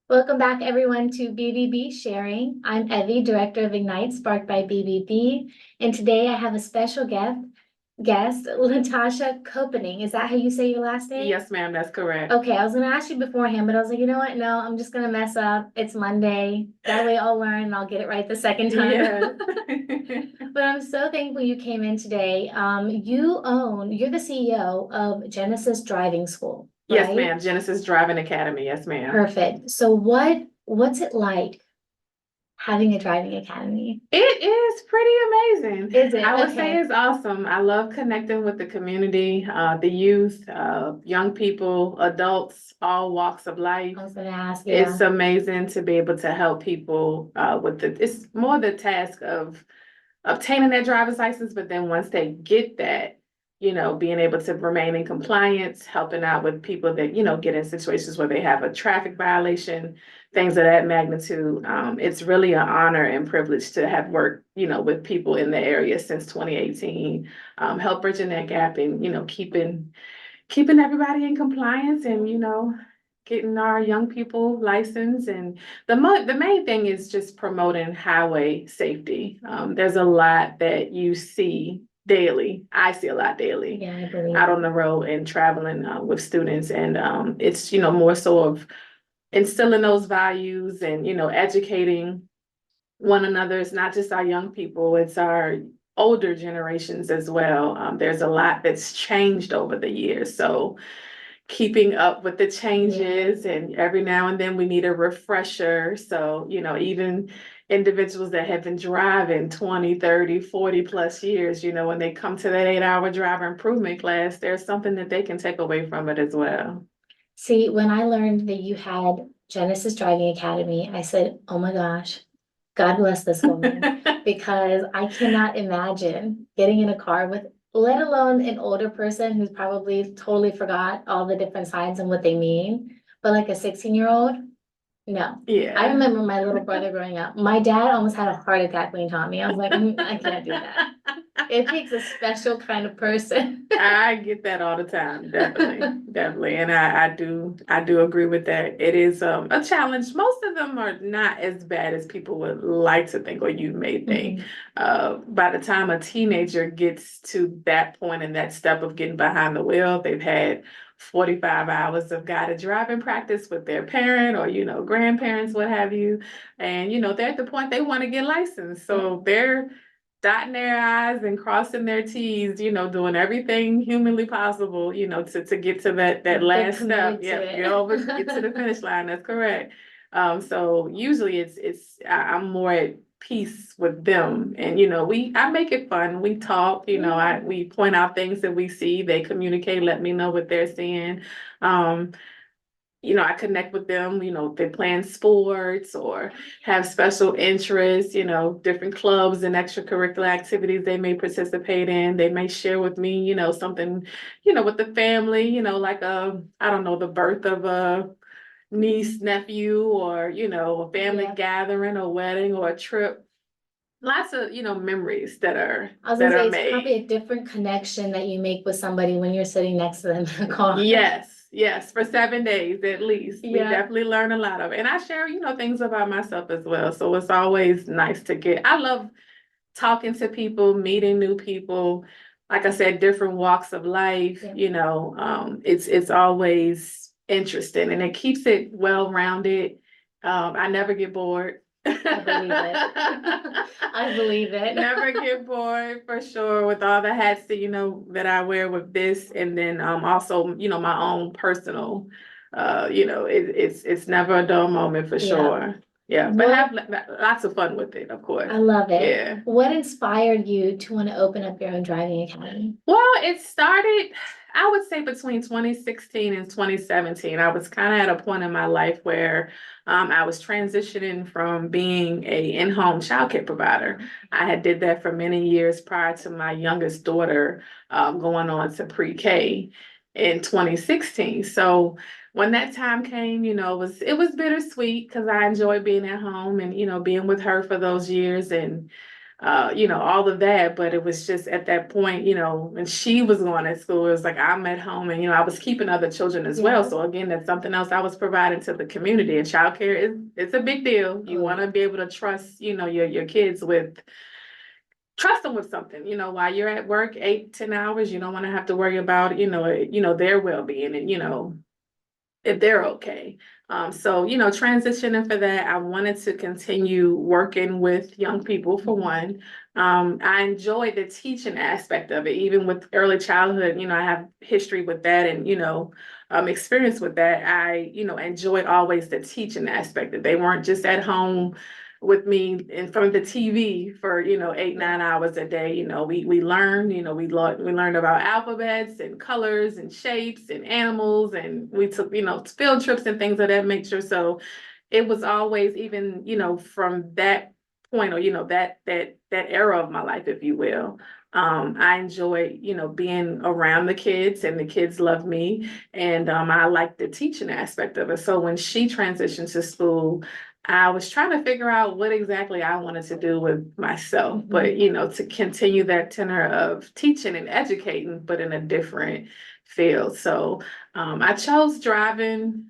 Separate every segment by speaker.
Speaker 1: Welcome back, everyone, to BBB Sharing. I'm Evie, Director of Ignite, sparked by BBB. And today I have a special guest, LaTasha Copening. Is that how you say your last name?
Speaker 2: Yes, ma'am, that's correct.
Speaker 1: Okay, I was going to ask you beforehand, but I was like, you know what? No, I'm just going to mess up. It's Monday. That way I'll learn and I'll get it right the second time.
Speaker 2: Yeah.
Speaker 1: But I'm so thankful you came in today. You're the CEO of Genesis Driving School,
Speaker 2: Yes,
Speaker 1: right?
Speaker 2: ma'am. Genesis Driving Academy. Yes, ma'am.
Speaker 1: Perfect. So what's it like having a driving academy?
Speaker 2: It is pretty amazing.
Speaker 1: Is it?
Speaker 2: I would say
Speaker 1: Okay.
Speaker 2: it's awesome. I love connecting with the community, the youth, young people, adults, all walks of life.
Speaker 1: I was gonna ask, yeah.
Speaker 2: It's amazing to be able to help people it's more the task of obtaining their driver's license, but then once they get that, being able to remain in compliance, helping out with people that, get in situations where they have a traffic violation, things of that magnitude. It's really an honor and privilege to have worked, with people in the area since 2018, help bridging that gap and, keeping everybody in compliance and, getting our young people licensed. And the main thing is just promoting highway safety. There's a lot that you see daily. I see a lot daily
Speaker 1: Yeah, I believe
Speaker 2: out
Speaker 1: it.
Speaker 2: on the road and traveling with students. And it's, more so of instilling those values and, educating one another. It's not just our young people, it's our older generations as well. There's a lot that's changed over the years. So keeping up with the changes, and every now and then we need a refresher. So, even individuals that have been driving 20, 30, 40 plus years, when they come to that 8-hour driver improvement class, there's something that they can take away from it as well.
Speaker 1: See, when I learned that you had Genesis Driving Academy, I said, oh my gosh, God bless this woman. Because I cannot imagine getting in a car with, let alone an older person who's probably totally forgot all the different signs and what they mean. But like a 16-year-old, no. I
Speaker 2: Yeah.
Speaker 1: remember my little brother growing up. My dad almost had a heart attack when he taught me. I was like, I can't do that. It takes a special kind of person.
Speaker 2: I get that all the time, definitely, definitely, and I do agree with that. It is a challenge. Most of them are not as bad as people would like to think, or you may think.
Speaker 1: Mhm.
Speaker 2: By the time a teenager gets to that point and that step of getting behind the wheel, they've had 45 hours of guided driving practice with their parent or grandparents, what have you, and they're at the point they want to get licensed, so they're dotting their I's and crossing their T's, doing everything humanly possible, to get to that
Speaker 1: They're
Speaker 2: last step.
Speaker 1: committed to
Speaker 2: Yep, get to the
Speaker 1: it.
Speaker 2: finish line. That's correct. So usually I'm more at peace with them, and I make it fun. We talk, we point out things that we see. They communicate, let me know what they're seeing. Um, I connect with them, if they're playing sports or have special interests, different clubs and extracurricular activities they may participate in. They may share with me, something, with the family, like I don't know, the birth of a niece, nephew, or, a family
Speaker 1: Yeah.
Speaker 2: gathering, a wedding, or a trip. Lots of, memories that are
Speaker 1: I was gonna
Speaker 2: that
Speaker 1: say
Speaker 2: are
Speaker 1: it's probably
Speaker 2: made.
Speaker 1: a different connection that you make with somebody when you're sitting next to them in a car.
Speaker 2: Yes, yes, for 7 days at least. We
Speaker 1: Yeah.
Speaker 2: definitely learn a lot of it. And I share, things about myself as well. So it's always nice to I love talking to people, meeting new people. Like I said, different walks of life,
Speaker 1: Yeah.
Speaker 2: it's always interesting and it keeps it well-rounded. I never get bored.
Speaker 1: I believe it. I believe it.
Speaker 2: Never get bored for sure with all the hats that that I wear with this, and then also my own personal, it's never a dull moment for
Speaker 1: Yeah.
Speaker 2: sure. Yeah, but
Speaker 1: What
Speaker 2: have lots of fun with it, of course.
Speaker 1: I love it.
Speaker 2: Yeah.
Speaker 1: What inspired you to want to open up your own driving academy?
Speaker 2: Well, it started, I would say, between 2016 and 2017. I was kind of at a point in my life where I was transitioning from being a in-home childcare provider. I had did that for many years prior to my youngest daughter going on to pre-K in 2016. So when that time came, it was bittersweet because I enjoyed being at home and being with her for those years, and all of that. But it was just at that point, when she was going to school, it was like I'm at home and, I was keeping other children as well.
Speaker 1: Yeah.
Speaker 2: So again, that's something else I was providing to the community. And childcare it's a big deal. You
Speaker 1: Oh,
Speaker 2: want to be able to trust, your kids trust them with something, while you're at work 8, 10 hours, you don't want to have to worry about, their well-being and, if they're okay. So, transitioning for that, I wanted to continue working with young people for one. I enjoy the teaching aspect of it, even with early childhood, I have history with that and, experience with that. I, enjoyed always the teaching aspect that they weren't just at home with me in front of the TV for 8, 9 hours a day. We learned, we learned about alphabets and colors and shapes and animals, and we took field trips and things of that nature. So it was always, even from that point, or that era of my life, if you will. I enjoy being around the kids, and the kids love me, and I like the teaching aspect of it. So when she transitioned to school, I was trying to figure out what exactly I wanted to do with myself, but to continue that tenor of teaching and educating, but in a different field. So I chose driving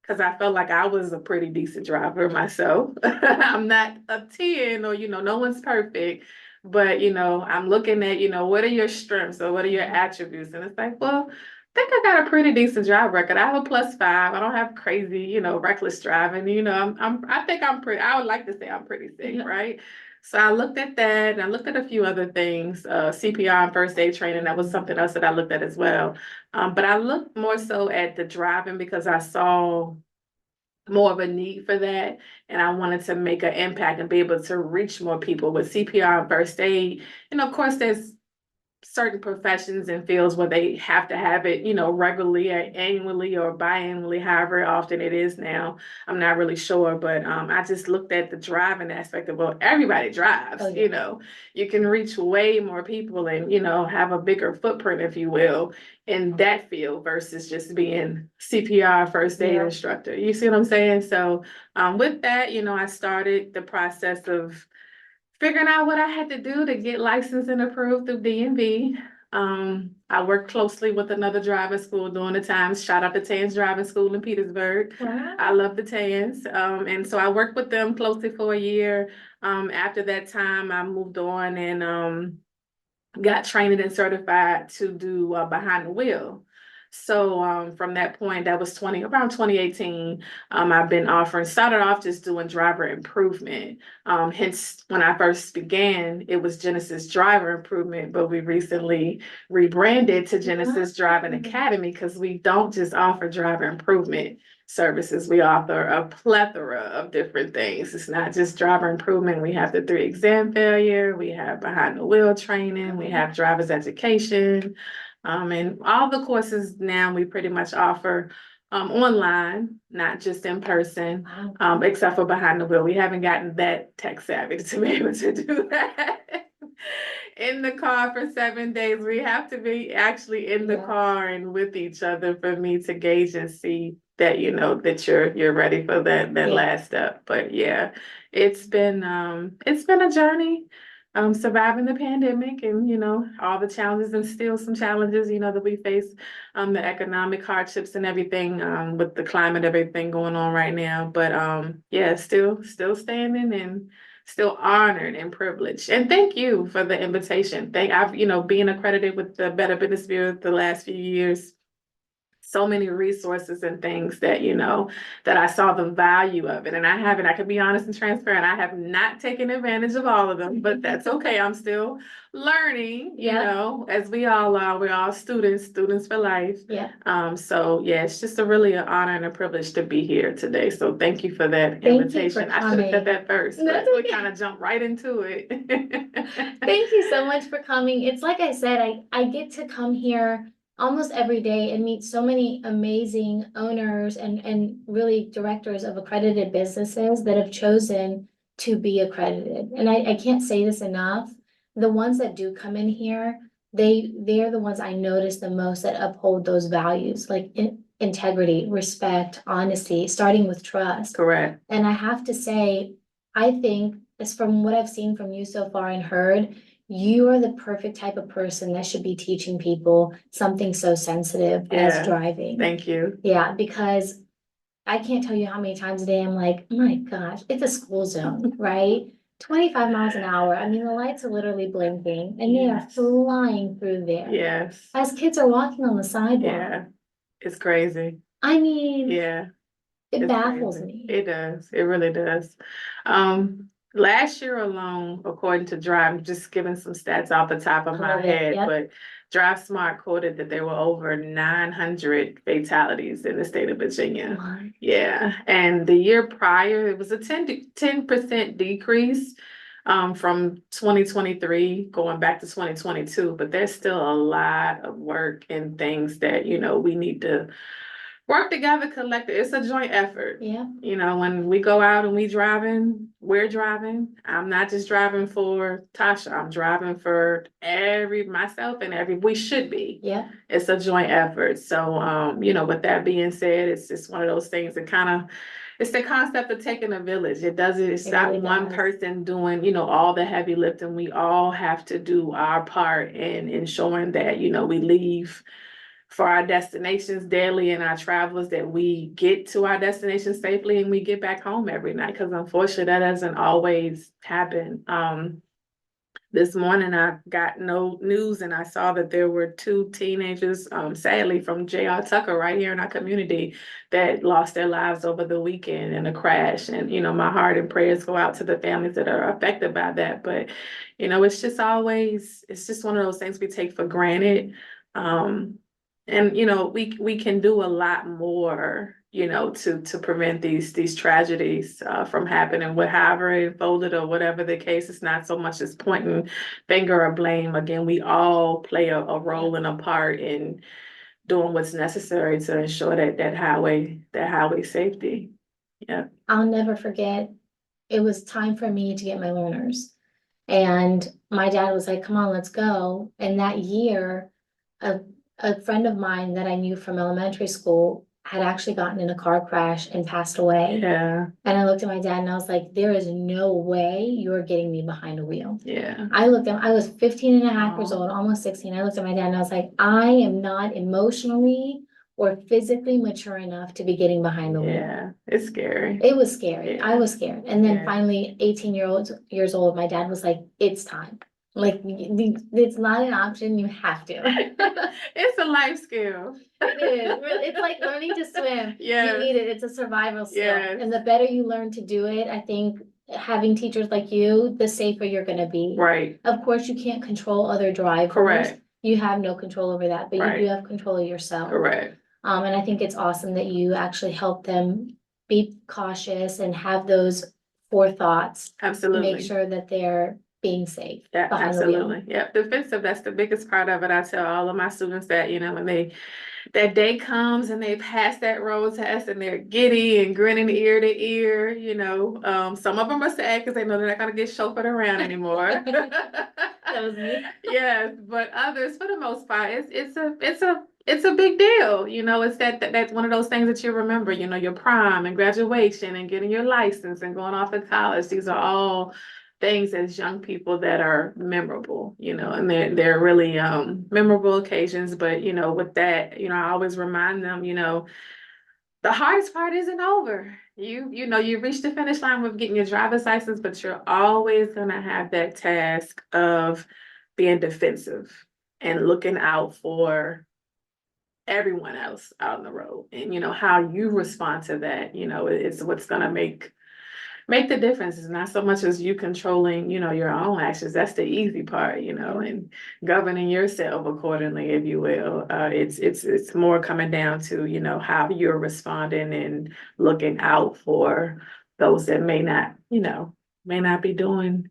Speaker 2: because I felt like I was a pretty decent driver myself. I'm not a 10, or no one's perfect, but I'm looking at, what are your strengths or what are your attributes? And it's like, well, I think I got a pretty decent drive record. I have a +5. I don't have crazy, reckless driving. I think I'm pretty, I would like to say I'm pretty safe,
Speaker 1: Yeah.
Speaker 2: right? So I looked at that, and I looked at a few other things, CPR and first aid training. That was something else that I looked at as well. But I looked more so at the driving because I saw more of a need for that, and I wanted to make an impact and be able to reach more people with CPR and first aid. And of course, there's certain professions and fields where they have to have it, regularly or annually or biannually, however often it is now. I'm not really sure, but I just looked at the driving aspect of, well, everybody drives.
Speaker 1: Oh, yeah.
Speaker 2: You can reach way more people and have a bigger footprint, if you will, in that field versus just being CPR first aid
Speaker 1: Yeah.
Speaker 2: instructor. You see what I'm saying? So with that, I started the process of figuring out what I had to do to get licensed and approved through DMV. I worked closely with another driving school during the time. Shout out to Tan's Driving School in Petersburg.
Speaker 1: Wow.
Speaker 2: I love the Tans. And so I worked with them closely for a year. After that time, I moved on and got trained and certified to do behind the wheel. So from that point, that was around 2018. I've been started off just doing driver improvement. Hence, when I first began, it was Genesis Driver Improvement, but we recently rebranded to Genesis Driving Academy because we don't just offer driver improvement services. We offer a plethora of different things. It's not just driver improvement. We have the 3 exam failure, we have behind the wheel training, we have driver's education, and all the courses now we pretty much offer online, not just in person,
Speaker 1: Wow.
Speaker 2: except for behind the wheel. We haven't gotten that tech savvy to be able to do that. In the car for 7 days, we have to be actually in the
Speaker 1: Yeah.
Speaker 2: car and with each other for me to gauge and see that that you're ready for that
Speaker 1: Yeah.
Speaker 2: last step. But yeah, it's been a journey, surviving the pandemic and all the challenges, and still some challenges that we face, the economic hardships and everything, with the climate, everything going on right now. But yeah, still standing and still honored and privileged. And thank you for the invitation. I've being accredited with the Better Business Bureau the last few years, so many resources and things that that I saw the value of it. And I can be honest and transparent, I have not taken advantage of all of them, but that's okay. I'm still learning, as we all are. We're all students for life.
Speaker 1: Yeah.
Speaker 2: So yeah, it's just really an honor and a privilege to be here today. So thank you for that
Speaker 1: Thank you for
Speaker 2: invitation. I should have said
Speaker 1: coming.
Speaker 2: that first, but
Speaker 1: That's
Speaker 2: we
Speaker 1: okay.
Speaker 2: kind of jumped right into it.
Speaker 1: Thank you so much for coming. It's like I said, I get to come here almost every day and meet so many amazing owners and really directors of accredited businesses that have chosen to be accredited. And I can't say this enough. The ones that do come in here, they're the ones I notice the most that uphold those values, like integrity, respect, honesty, starting with trust.
Speaker 2: Correct.
Speaker 1: And I have to say, I think as from what I've seen from you so far and heard, you are the perfect type of person that should be teaching people something so sensitive as
Speaker 2: Yeah.
Speaker 1: driving.
Speaker 2: Thank you.
Speaker 1: Yeah, because I can't tell you how many times a day I'm like, oh my gosh, it's a school zone, right? 25 miles an hour. I mean, the lights are literally blinking and they are
Speaker 2: Yes.
Speaker 1: flying through there.
Speaker 2: Yes.
Speaker 1: As kids are walking on the sidewalk.
Speaker 2: Yeah. It's crazy.
Speaker 1: I mean,
Speaker 2: Yeah.
Speaker 1: it
Speaker 2: It's
Speaker 1: baffles
Speaker 2: crazy.
Speaker 1: me.
Speaker 2: It does. It really does. Last year alone, according to Drive, just giving some stats off the top of
Speaker 1: I
Speaker 2: my
Speaker 1: love it,
Speaker 2: head,
Speaker 1: yep.
Speaker 2: but Drive Smart quoted that there were over 900 fatalities in the state of Virginia.
Speaker 1: What?
Speaker 2: Yeah, and the year prior, it was a 10% decrease from 2023 going back to 2022, but there's still a lot of work and things that, we need to work together, collective. It's a joint effort.
Speaker 1: Yeah,
Speaker 2: When we go out and we're driving. I'm not just driving for Tasha. I'm driving for myself and we should be.
Speaker 1: yeah.
Speaker 2: It's a joint effort. So, with that being said, it's just one of those things that it's the concept of taking a village. It's
Speaker 1: It
Speaker 2: not
Speaker 1: really
Speaker 2: one
Speaker 1: does.
Speaker 2: person doing, all the heavy lifting. We all have to do our part in ensuring that, we leave for our destinations daily and our travels, that we get to our destination safely and we get back home every night. Because unfortunately, that doesn't always happen. This morning I got no news and I saw that there were two teenagers, sadly from J.R. Tucker right here in our community, that lost their lives over the weekend in a crash. And, my heart and prayers go out to the families that are affected by that. But, it's just one of those things we take for granted. And we can do a lot more, to prevent these tragedies from happening. With however it folded or whatever the case, it's not so much as pointing finger or blame. Again, we all play a role and a part in doing what's necessary to ensure that highway safety. Yeah.
Speaker 1: I'll never forget. It was time for me to get my learners. And my dad was like, come on, let's go. And that year, a, a friend of mine that I knew from elementary school had actually gotten in a car crash and passed away.
Speaker 2: Yeah.
Speaker 1: And I looked at my dad and I was like, there is no way you're getting me behind a wheel.
Speaker 2: Yeah.
Speaker 1: I was 15 and a half years
Speaker 2: Aw.
Speaker 1: old, almost 16. I looked at my dad and I was like, I am not emotionally or physically mature enough to be getting behind the wheel.
Speaker 2: Yeah. It's scary.
Speaker 1: It was scary.
Speaker 2: Yeah.
Speaker 1: I was scared. And then
Speaker 2: Yeah.
Speaker 1: finally, 18 years old, my dad was like, it's time. Like, it's not an option, you have to.
Speaker 2: It's a life skill.
Speaker 1: It is. It's like learning to swim.
Speaker 2: Yes.
Speaker 1: You need it. It's a survival skill.
Speaker 2: Yes.
Speaker 1: And the better you learn to do it, I think having teachers like you, the safer you're gonna be.
Speaker 2: Right.
Speaker 1: Of course, you can't control other drivers.
Speaker 2: Correct.
Speaker 1: You have no control over that, but
Speaker 2: Right.
Speaker 1: you do have control of yourself.
Speaker 2: Correct.
Speaker 1: And I think it's awesome that you actually help them be cautious and have those forethoughts to
Speaker 2: Absolutely.
Speaker 1: make sure that they're being safe
Speaker 2: Yeah,
Speaker 1: behind the wheel.
Speaker 2: absolutely. Yeah, defensive, that's the biggest part of it. I tell all of my students that, when that day comes and they pass that road test and they're giddy and grinning ear to ear, some of them are sad because they know they're not gonna get chauffeured around anymore.
Speaker 1: That was me.
Speaker 2: Yes, but others, for the most part, it's a big deal. It's that's one of those things that you remember, your prom and graduation and getting your license and going off to college. These are all things as young people that are memorable, and they're really memorable occasions. But with that, I always remind them, the hardest part isn't over. You reach the finish line with getting your driver's license, but you're always gonna have that task of being defensive and looking out for everyone else out on the road. And how you respond to that, it's what's gonna make the difference. Is not so much as you controlling, your own actions. That's the easy part, and governing yourself accordingly, if you will. It's more coming down to, how you're responding and looking out for those that may not be doing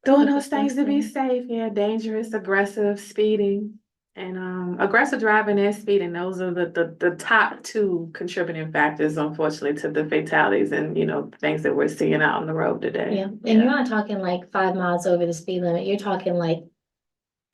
Speaker 2: those things to be safe. Yeah, dangerous, aggressive, speeding. And aggressive driving and speeding, those are the top two contributing factors, unfortunately, to the fatalities and things that we're seeing out on the road today.
Speaker 1: Yeah, and you're not talking like 5 miles over the speed limit. You're talking like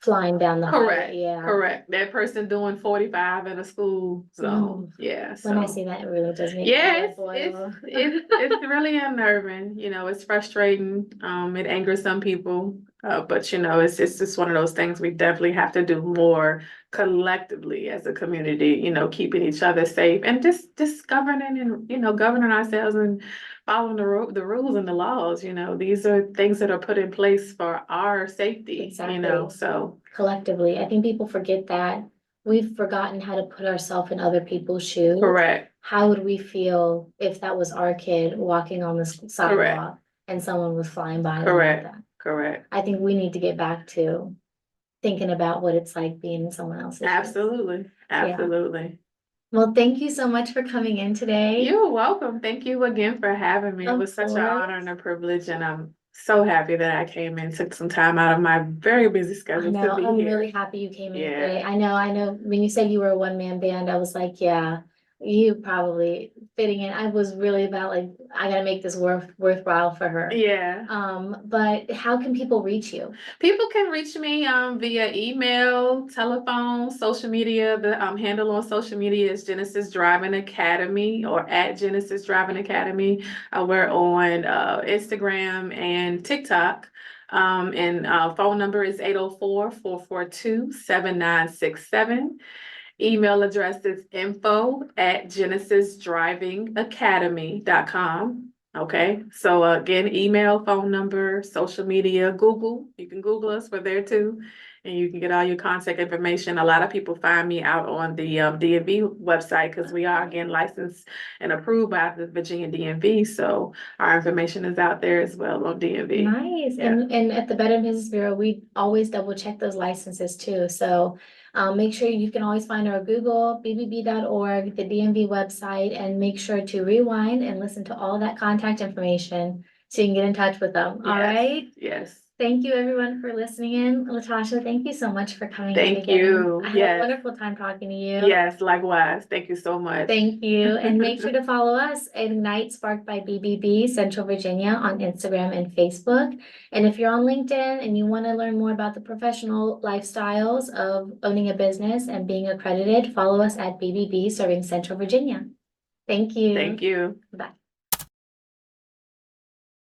Speaker 1: flying down the
Speaker 2: Correct,
Speaker 1: highway, yeah.
Speaker 2: correct. That person doing 45 in a school zone,
Speaker 1: Mm.
Speaker 2: yeah,
Speaker 1: When I
Speaker 2: so.
Speaker 1: see that, it really does make my
Speaker 2: Yeah,
Speaker 1: blood
Speaker 2: it's
Speaker 1: boil.
Speaker 2: it's really unnerving, it's frustrating. It angers some people. But it's just one of those things we definitely have to do more collectively as a community, keeping each other safe and just governing and governing ourselves and following the rules and the laws. These are things that are put in place for our safety,
Speaker 1: Exactly.
Speaker 2: so.
Speaker 1: Collectively, I think people forget that. We've forgotten how to put ourselves in other people's shoes.
Speaker 2: Correct,
Speaker 1: How would we feel if that was our kid walking on the sidewalk and someone was flying by them like that?
Speaker 2: correct.
Speaker 1: I think we need to get back to thinking about what it's like being in someone else's shoes.
Speaker 2: Absolutely, absolutely.
Speaker 1: Well, thank you so much for coming in today.
Speaker 2: You're welcome. Thank you again for having me. It
Speaker 1: Of
Speaker 2: was such an
Speaker 1: course.
Speaker 2: honor and a privilege, and I'm so happy that I came in, took some time out of my very busy
Speaker 1: I
Speaker 2: schedule
Speaker 1: know,
Speaker 2: to be
Speaker 1: I'm
Speaker 2: here.
Speaker 1: really happy you came in
Speaker 2: Yeah.
Speaker 1: today. I know, when you said you were a one-man band, I was like, yeah, you probably fitting in. I was really about like, I gotta make this worthwhile for her.
Speaker 2: Yeah.
Speaker 1: But how can people reach you?
Speaker 2: People can reach me via email, telephone, social media. The handle on social media is Genesis Driving Academy or at Genesis Driving Academy. We're on Instagram and TikTok. And phone number is 804-442-7967. Email address is info@genesisdrivingacademy.com. Okay, so again, email, phone number, social media, Google. You can Google us, we're there too. And you can get all your contact information. A lot of people find me out on the DMV website because we are again licensed and approved by the Virginia DMV. So our information is out there as well on DMV.
Speaker 1: Nice.
Speaker 2: Yeah.
Speaker 1: And at the Better Business Bureau, we always double check those licenses too. So make sure you can always find our Google, bbb.org, the DMV website, and make sure to rewind and listen to all that contact information so you can get in touch with them. All
Speaker 2: Yes,
Speaker 1: right.
Speaker 2: yes.
Speaker 1: Thank you everyone for listening in. LaTasha, thank you so much for coming in
Speaker 2: Thank
Speaker 1: again.
Speaker 2: you.
Speaker 1: I had a
Speaker 2: Yes.
Speaker 1: wonderful time talking to you.
Speaker 2: Yes, likewise. Thank you so much.
Speaker 1: Thank you. And make sure to follow us at Ignite Sparked by BBB Central Virginia on Instagram and Facebook. And if you're on LinkedIn and you want to learn more about the professional lifestyles of owning a business and being accredited, follow us at BBB Serving Central Virginia. Thank you.
Speaker 2: Thank you.
Speaker 1: Bye.